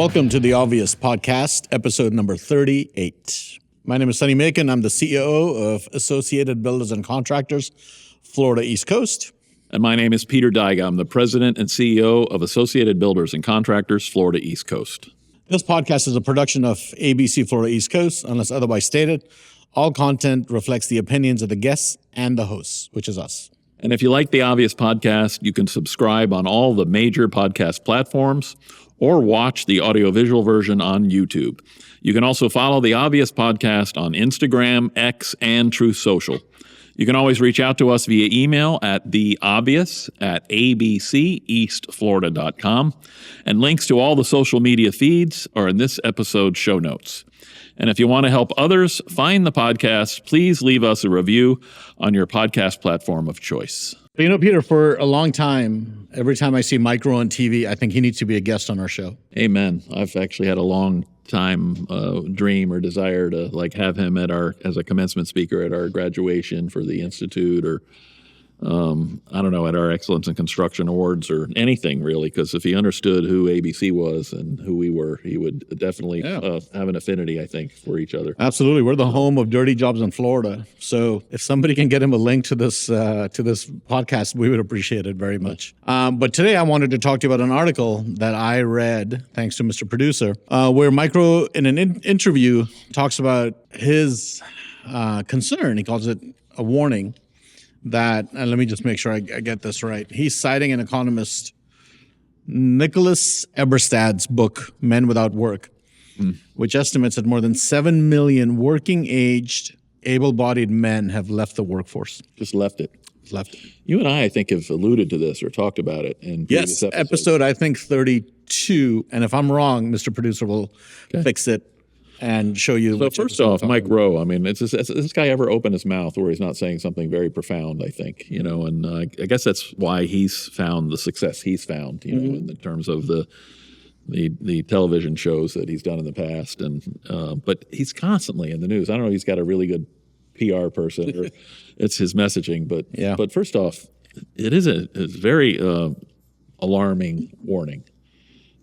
Welcome to The Obvious Podcast, episode number 38. My name is Sonny. I'm the CEO of Associated Builders and Contractors, Florida East Coast. And my name is Peter Daiga. I'm the president and CEO of Associated Builders and Contractors, Florida East Coast. This podcast is a production of ABC Florida East Coast, unless otherwise stated. All content reflects the opinions of the guests and the hosts, which is us. And if you like The Obvious Podcast, you can subscribe on all the major podcast platforms or watch the audiovisual version on YouTube. You can also follow The Obvious Podcast on Instagram, X, and Truth Social. You can always reach out to us via email at theobvious@abceastflorida.com. And links to all the social media feeds are in this episode's show notes. And if you want to help others find the podcast, please leave us a review on your podcast platform of choice. You know, Peter, for a long time, every time I see Mike Rowe on TV, I think he needs to be a guest on our show. Amen. I've actually had a long time dream or desire to have him as a commencement speaker at our graduation for the Institute, or at our Excellence in Construction Awards, or anything really, because if he understood who ABC was and who we were, he would definitely have an affinity, I think, for each other. Absolutely. We're the home of dirty jobs in Florida. So if somebody can get him a link to this podcast, we would appreciate it very much. But today I wanted to talk to you about an article that I read, thanks to Mr. Producer, where Mike Rowe, in an interview, talks about his concern. He calls it a warning that, and let me just make sure I get this right. He's citing an economist, Nicholas Eberstad's book, Men Without Work, which estimates that more than 7 million working-aged, able-bodied men have left the workforce. Just left it. Left it. You and I think, have alluded to this or talked about it in previous episodes. Episode, I think, 32. And if I'm wrong, Mr. Producer will fix it and show you. So first off, Mike Rowe, I mean, has this guy ever opened his mouth where he's not saying something very profound, I think, and I guess that's why he's found the success he's found, in terms of the television shows that he's done in the past. And but he's constantly in the news. I don't know if he's got a really good PR person or it's his messaging, but first off, it is a very alarming warning.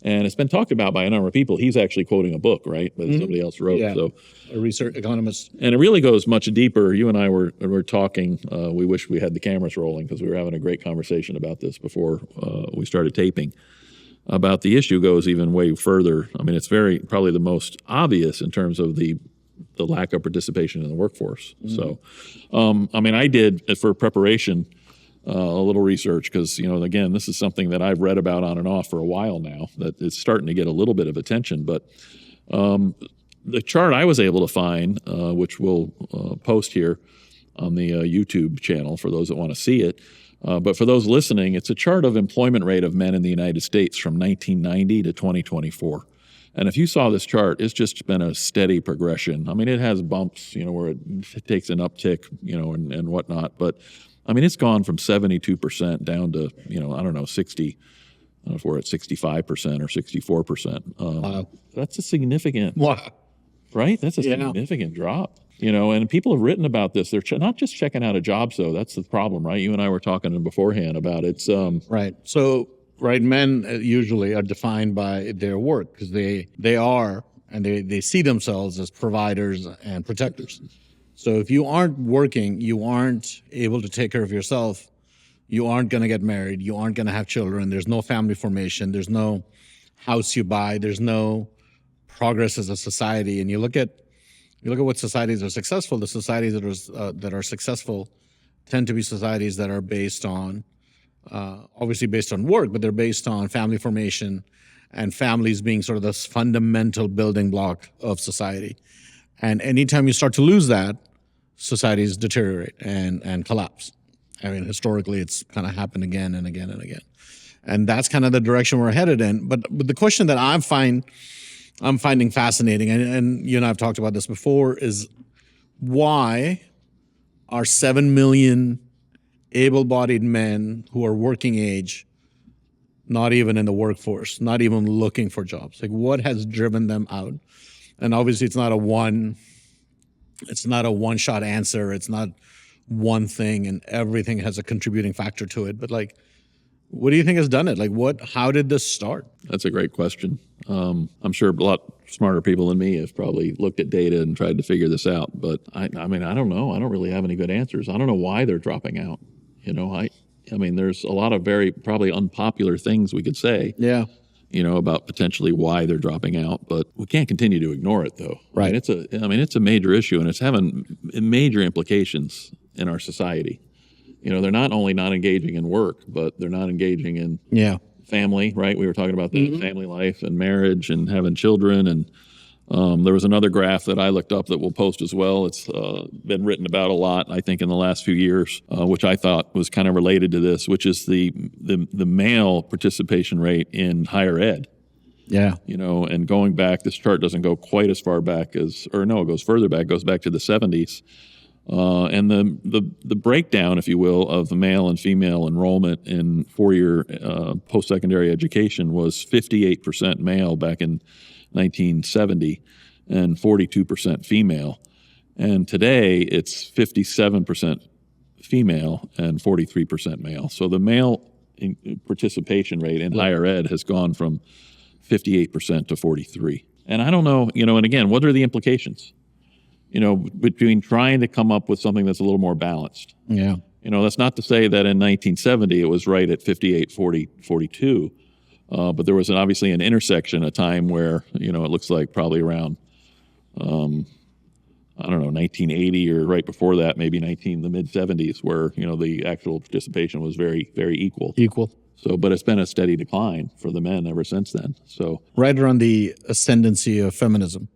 And it's been talked about by a number of people. He's actually quoting a book, right, that somebody else wrote. Yeah, so a research economist. And it really goes much deeper. You and I were talking. We wish we had the cameras rolling because we were having a great conversation about this before we started taping. About the issue goes even way further. I mean, it's probably the most obvious in terms of the lack of participation in the workforce. So, I did, for preparation, a little research because, again, this is something that I've read about on and off for a while now, that it's starting to get a little bit of attention. But the chart I was able to find, which we'll post here on the YouTube channel for those that want to see it, but for those listening, it's a chart of employment rate of men in the United States from 1990 to 2024. And if you saw this chart, it's just been a steady progression. I mean, it has bumps, where it takes an uptick, and whatnot, but I mean, it's gone from 72% down to, 60. I don't know if we're at 65% or 64%. Wow. That's a significant, Wow. right? That's a significant drop. And people have written about this. They're not just checking out of jobs, though. That's the problem, right? You and I were talking beforehand about it. Right. So, men usually are defined by their work because they are, and they see themselves as providers and protectors. So if you aren't working, you aren't able to take care of yourself, you aren't going to get married, you aren't going to have children, there's no family formation, there's no house you buy, there's no progress as a society. And you look at what societies are successful. The societies that are successful tend to be societies that are based on, obviously based on work, but they're based on family formation and families being sort of this fundamental building block of society. And anytime you start to lose that, societies deteriorate and collapse. I mean, historically, it's kind of happened again and again and again. And that's kind of the direction we're headed in. But the question that I'm finding fascinating, and you and I have talked about this before, is why are 7 million able-bodied men who are working age not even in the workforce, not even looking for jobs? Like, what has driven them out? And obviously, it's not a one-shot answer. It's not one thing, and everything has a contributing factor to it. But what do you think has done it? How did this start? That's a great question. I'm sure a lot smarter people than me have probably looked at data and tried to figure this out. But I mean, I don't know. I don't really have any good answers. I don't know why they're dropping out. I mean, there's a lot of very probably unpopular things we could say. Yeah. About potentially why they're dropping out, but we can't continue to ignore it, though. Right. It's a major issue, and it's having major implications in our society. They're not only not engaging in work, but they're not engaging in family, right? We were talking about the family life and marriage and having children. And there was another graph that I looked up that we'll post as well. It's been written about a lot, I think, in the last few years, which I thought was kind of related to this, which is the male participation rate in higher ed. Yeah. And going back, this chart doesn't go quite as far back it goes further back, goes back to the 70s. And the breakdown, if you will, of the male and female enrollment in four-year post-secondary education was 58% male back in 1970 and 42% female. And today it's 57% female and 43% male. So the male participation rate in higher ed has gone from 58% to 43%. And I don't know, and again, what are the implications? Between trying to come up with something that's a little more balanced. Yeah. That's not to say that in 1970 it was right at 58, 40, 42. But there was obviously an intersection, a time where, it looks like probably around, 1980 or right before that, maybe the mid-70s, where, the actual participation was very, very equal. So, but it's been a steady decline for the men ever since then. So right around the ascendancy of feminism,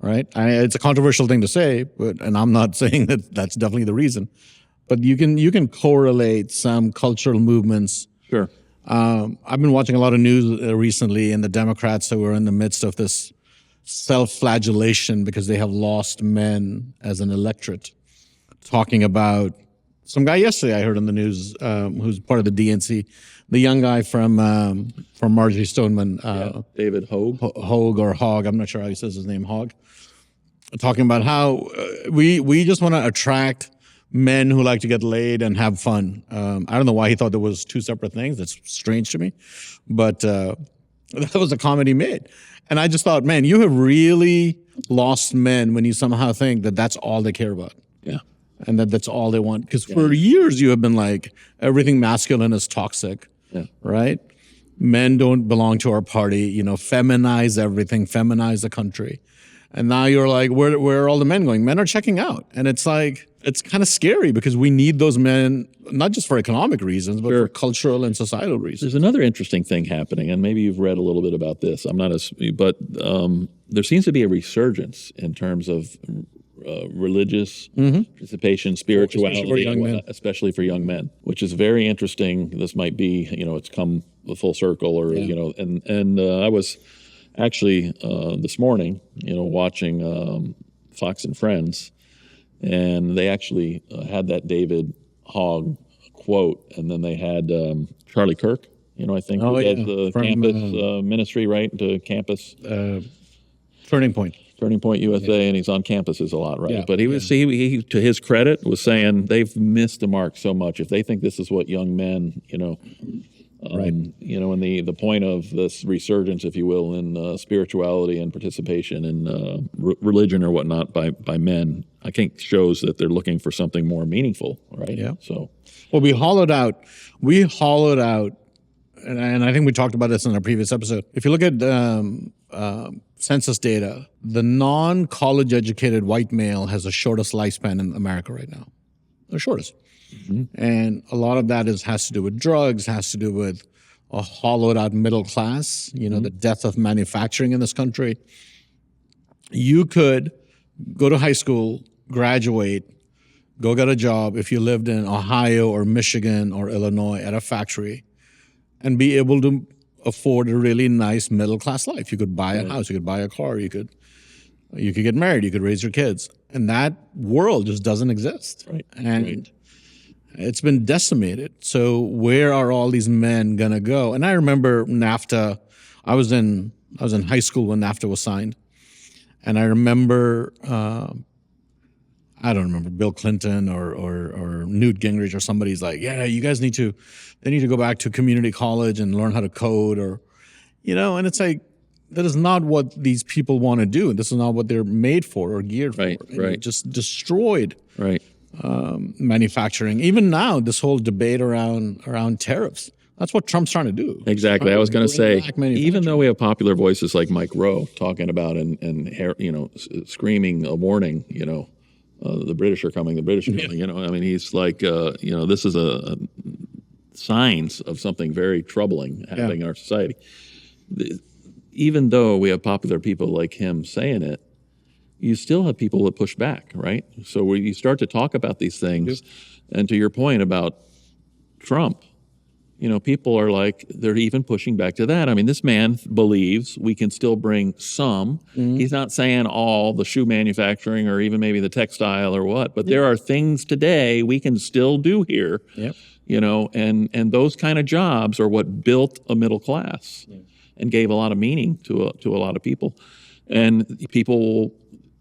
right? It's a controversial thing to say, and I'm not saying that that's definitely the reason, but you can correlate some cultural movements. Sure. I've been watching a lot of news recently, and the Democrats who are in the midst of this self-flagellation because they have lost men as an electorate, talking about some guy yesterday I heard on the news who's part of the DNC, the young guy from Marjorie Stoneman, David Hogue. Hogue or Hogg, I'm not sure how he says his name, Hogg, talking about how we just want to attract men who like to get laid and have fun. I don't know why he thought there was two separate things. That's strange to me, but that was a comment he made. And I just thought, man, you have really lost men when you somehow think that that's all they care about. Yeah. And that's all they want. Because for years you have been like, everything masculine is toxic, right? Men don't belong to our party, feminize everything, feminize the country. And now you're like, where are all the men going? Men are checking out. And it's like, it's kind of scary because we need those men, not just for economic reasons, but for cultural and societal reasons. There's another interesting thing happening, and maybe you've read a little bit about this. I'm not but there seems to be a resurgence in terms of religious participation, spirituality, especially for young men, which is very interesting. This might be, it's come full circle, or and I was actually this morning, watching Fox and Friends, and they actually had that David Hogg quote, and then they had Charlie Kirk, I think, who does the campus ministry, right, to campus. Turning Point USA, and he's on campuses a lot, right? Yeah, but he, to his credit, was saying they've missed the mark so much. If they think this is what young men, and the point of this resurgence, if you will, in spirituality and participation in religion or whatnot by men, I think shows that they're looking for something more meaningful, right? Yeah. So, well, we hollowed out, and I think we talked about this in our previous episode. If you look at census data, the non-college educated white male has the shortest lifespan in America right now. The shortest. And a lot of that has to do with drugs, has to do with a hollowed out middle class, the death of manufacturing in this country. You could go to high school, graduate, go get a job if you lived in Ohio or Michigan or Illinois at a factory, and be able to afford a really nice middle class life. You could buy a house, you could buy a car, you could get married, you could raise your kids. And that world just doesn't exist. Right. And it's been decimated. So where are all these men gonna go? And I remember NAFTA. I was in high school when NAFTA was signed. And I remember I don't remember, Bill Clinton or Newt Gingrich or somebody's like, yeah, you guys need to go back to community college and learn how to code, or, and it's like, that is not what these people want to do. This is not what they're made for or geared Right, for. And right. it just destroyed Right. manufacturing. Even now, this whole debate around tariffs. That's what Trump's trying to do. Exactly. I was going to say, Bring back manufacturing. even though we have popular voices like Mike Rowe talking about and screaming a warning, the British are coming, the British are coming. I mean, he's like, this is a signs of something very troubling happening in our society. Even though we have popular people like him saying it, you still have people that push back, right? So when you start to talk about these things, and to your point about Trump, people are like, they're even pushing back to that. I mean, this man believes we can still bring some. He's not saying all the shoe manufacturing or even maybe the textile or what, but there are things today we can still do here, and those kind of jobs are what built a middle class and gave a lot of meaning to a lot of people. And people,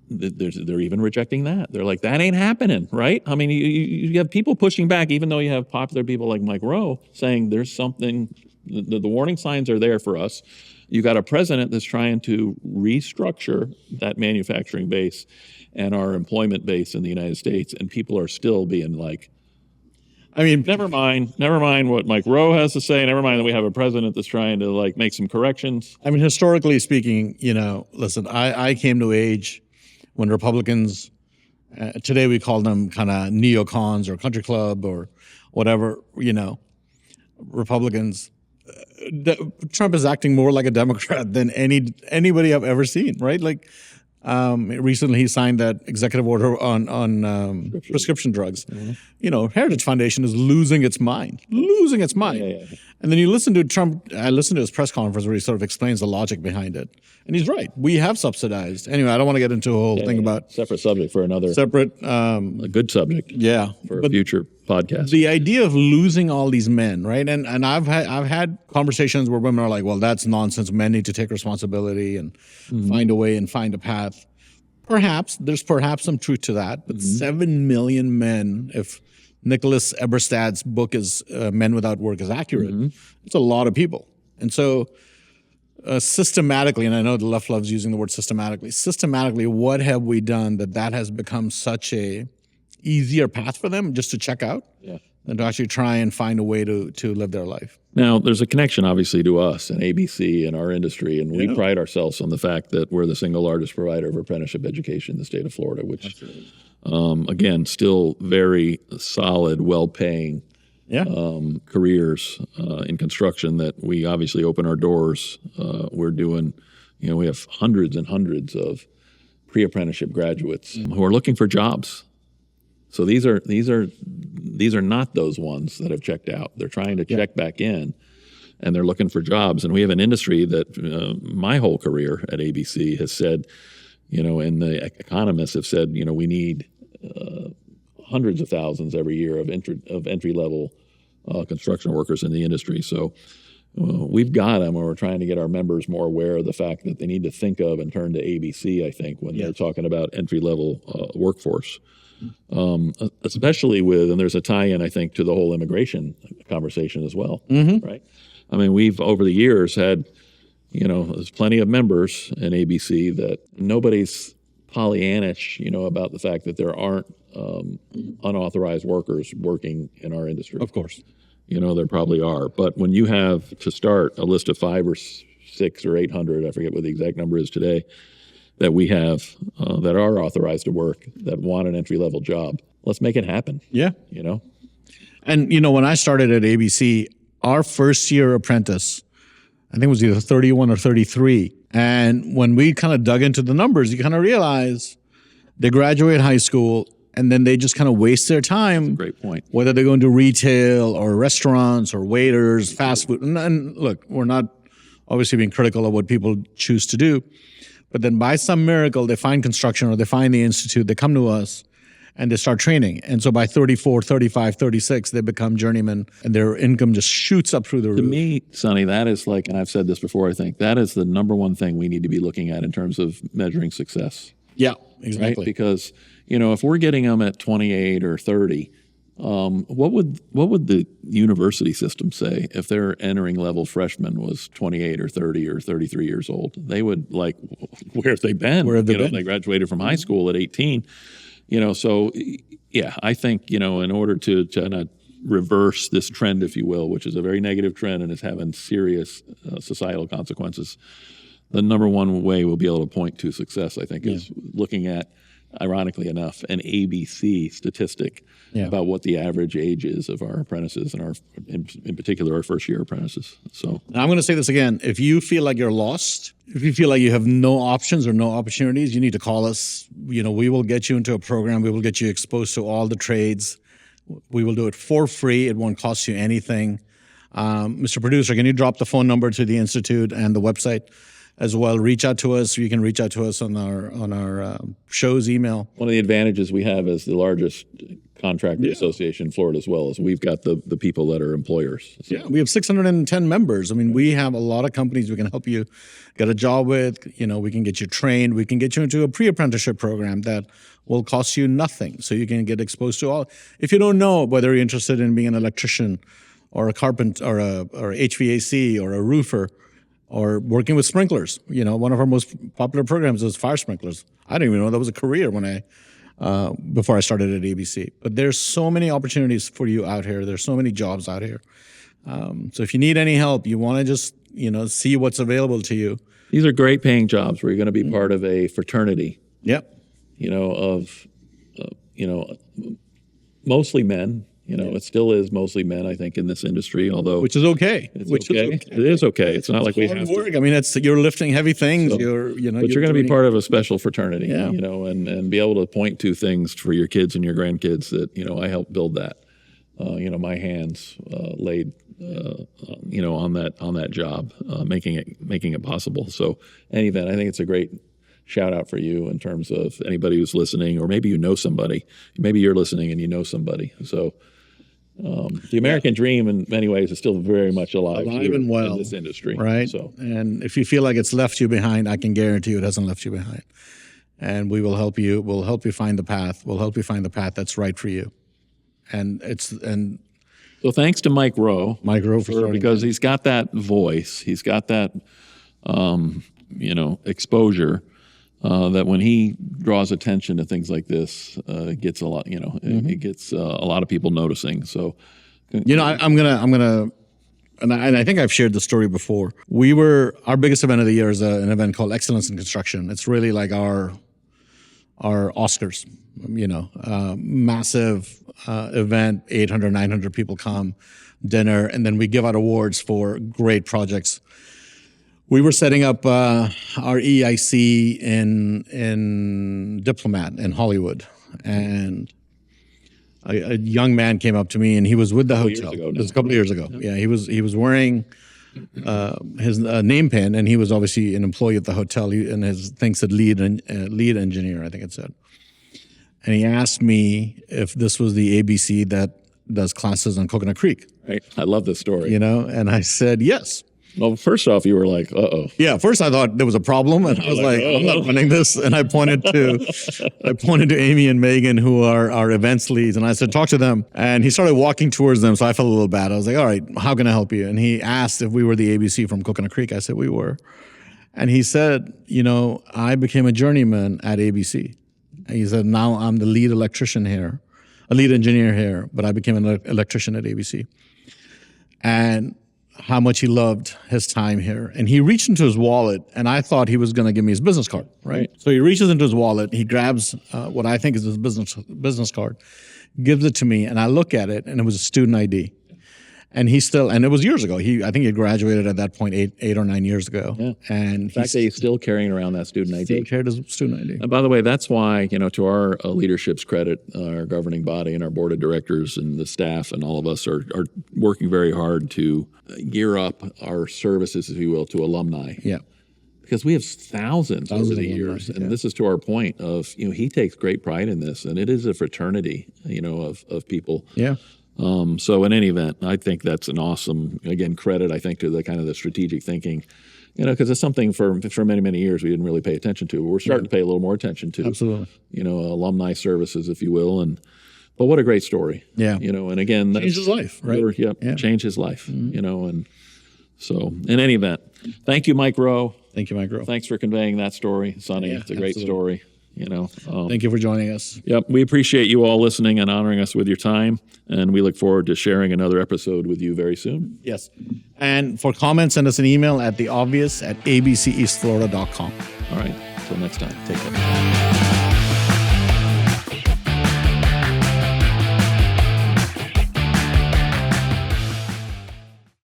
they're even rejecting that. They're like, that ain't happening, right? I mean, you have people pushing back, even though you have popular people like Mike Rowe saying there's something, the warning signs are there for us. You got a president that's trying to restructure that manufacturing base and our employment base in the United States, and people are still being like, I mean, never mind what Mike Rowe has to say. Never mind that we have a president that's trying to make some corrections. I mean, historically speaking, listen, I came to age when Republicans, today we call them kind of neocons or country club or whatever, Republicans, Trump is acting more like a Democrat than anybody I've ever seen, right? Recently he signed that executive order on prescription drugs. Heritage Foundation is losing its mind. And then you listen to Trump, I listened to his press conference where he sort of explains the logic behind it. And he's right. We have subsidized. Anyway, I don't want to get into a whole thing about separate subject for another a good subject. Yeah. For a future podcast. The idea of losing all these men, right? And I've had conversations where women are like, well, that's nonsense. Men need to take responsibility and find a way and find a path. There's perhaps some truth to that, but 7 million men, if Nicholas Eberstad's book is Men Without Work is accurate, it's a lot of people. And so systematically, and I know the left loves using the word systematically, what have we done that has become such a easier path for them just to check out than to actually try and find a way to live their life? Now, there's a connection, obviously, to us and ABC and our industry, and we pride ourselves on the fact that we're the single largest provider of apprenticeship education in the state of Florida, which, again, still very solid, well-paying careers in construction that we obviously open our doors. We're doing, we have hundreds and hundreds of pre-apprenticeship graduates who are looking for jobs. So these are not those ones that have checked out. They're trying to check back in, and they're looking for jobs. And we have an industry that my whole career at ABC has said, and the economists have said, we need hundreds of thousands every year of entry level construction workers in the industry. So we've got them, and we're trying to get our members more aware of the fact that they need to think of and turn to ABC, I think, when they're talking about entry level workforce. Especially and there's a tie-in, I think, to the whole immigration conversation as well, right? I mean, we've over the years had, there's plenty of members in ABC that nobody's Pollyannish, about the fact that there aren't unauthorized workers working in our industry. Of course. There probably are. But when you have to start a list of 500 or 600 or 800, I forget what the exact number is today, that we have that are authorized to work, that want an entry-level job, let's make it happen. Yeah. And, when I started at ABC, our first-year apprentice, I think it was either 31 or 33. And when we kind of dug into the numbers, you kind of realize they graduate high school, and then they just kind of waste their time. That's a great point. Whether they're going to retail or restaurants or waiters, fast food. And look, we're not obviously being critical of what people choose to do. But then by some miracle, they find construction or they find the Institute, they come to us, and they start training. And so by 34, 35, 36, they become journeymen, and their income just shoots up through the roof. To me, Sonny, that is and I've said this before, I think, that is the number one thing we need to be looking at in terms of measuring success. Yeah, exactly. Right? Because, if we're getting them at 28 or 30, What would the university system say if their entering level freshman was 28 or 30 or 33 years old? They would like, where have they been? Where have they been? They graduated from high school at 18. So yeah, I think in order to kind of reverse this trend, if you will, which is a very negative trend and is having serious societal consequences, the number one way we'll be able to point to success, I think, is looking at, ironically enough, an ABC statistic about what the average age is of our apprentices and in particular, our first year apprentices. So Now, I'm going to say this again. If you feel like you're lost, if you feel like you have no options or no opportunities, you need to call us. We will get you into a program. We will get you exposed to all the trades. We will do it for free. It won't cost you anything. Mr. Producer, can you drop the phone number to the Institute and the website as well? Reach out to us. You can reach out to us on our show's email. one of the advantages we have as the largest contractor association in Florida as well is we've got the people that are employers. So. Yeah, we have 610 members. I mean, we have a lot of companies we can help you get a job with. We can get you trained. We can get you into a pre-apprenticeship program that will cost you nothing. So you can get exposed to all. If you don't know whether you're interested in being an electrician or a carpenter or HVAC or a roofer or working with sprinklers, one of our most popular programs is fire sprinklers. I didn't even know that was a career before I started at ABC. But there's so many opportunities for you out here. There's so many jobs out here. So if you need any help, you want to just, see what's available to you. These are great paying jobs where you're going to be part of a fraternity. Yep. Mostly men. It still is mostly men, I think, in this industry, although... Which is okay. It is okay. It's not like we have work. to. I mean, you're lifting heavy things. But you're going to be part of a special fraternity, and be able to point to things for your kids and your grandkids that, I helped build that. My hands laid, on that job, making it possible. So, in any event, I think it's a great shout out for you in terms of anybody who's listening, or maybe you know somebody. Maybe you're listening and you know somebody. So, the American dream, in many ways, is still very much alive and well in this industry. Right. So, and if you feel like it's left you behind, I can guarantee you it hasn't left you behind. And we will help you. We'll help you find the path. We'll help you find the path that's right for you. So thanks to Mike Rowe. For starting because he's got that voice. He's got that, exposure. That when he draws attention to things like this, it gets a lot. It gets a lot of people noticing. So, I'm gonna, and I think I've shared the story before. Our biggest event of the year is an event called Excellence in Construction. It's really like our Oscars. Massive event, 800, 900 people come, dinner, and then we give out awards for great projects. We were setting up our EIC in Diplomat in Hollywood, and a young man came up to me, and he was with the hotel. It was a couple of years ago. Yeah, he was wearing his name pin, and he was obviously an employee at the hotel. And his thing said lead engineer, I think it said. And he asked me if this was the ABC that does classes on Coconut Creek. Right. I love this story. And I said yes. Well, first off, you were like, uh-oh. Yeah, first I thought there was a problem, and I was like, I'm not running this. And I pointed to Amy and Megan, who are our events leads, and I said, talk to them. And he started walking towards them, so I felt a little bad. I was like, all right, how can I help you? And he asked if we were the ABC from Coconut Creek. I said we were. And he said, I became a journeyman at ABC. And he said, now I'm the lead electrician here, a lead engineer here, but I became an electrician at ABC. And how much he loved his time here. And he reached into his wallet, and I thought he was going to give me his business card, right? So he reaches into his wallet, he grabs what I think is his business card, gives it to me, and I look at it, and it was a student ID. And and it was years ago. I think he graduated at that point 8 or 9 years ago. Yeah. And in fact, he's still carrying around that student ID. Still carried his student ID. And by the way, that's why, to our leadership's credit, our governing body and our board of directors and the staff and all of us are working very hard to gear up our services, if you will, to alumni. Yeah. Because we have thousands over the of years. alumni, And this is to our point of, he takes great pride in this. And it is a fraternity, of people. Yeah. So in any event, I think that's an awesome, again, credit, I think, to the kind of the strategic thinking, because it's something for many, many years we didn't really pay attention to. We're starting to pay a little more attention to. Absolutely. Alumni services, if you will. And But what a great story. Yeah. You know, and again, that's Changed his life, right? Yep, changed his life, you know, and so in any event, thank you, Mike Rowe. Thank you, Mike Rowe. Thanks for conveying that story, Sonny. Yeah, It's a great absolutely. story, you know. Thank you for joining us. Yep, we appreciate you all listening and honoring us with your time, and we look forward to sharing another episode with you very soon. Yes. And for comments, send us an email at theobvious@abceastflorida.com. All right, until next time, take care.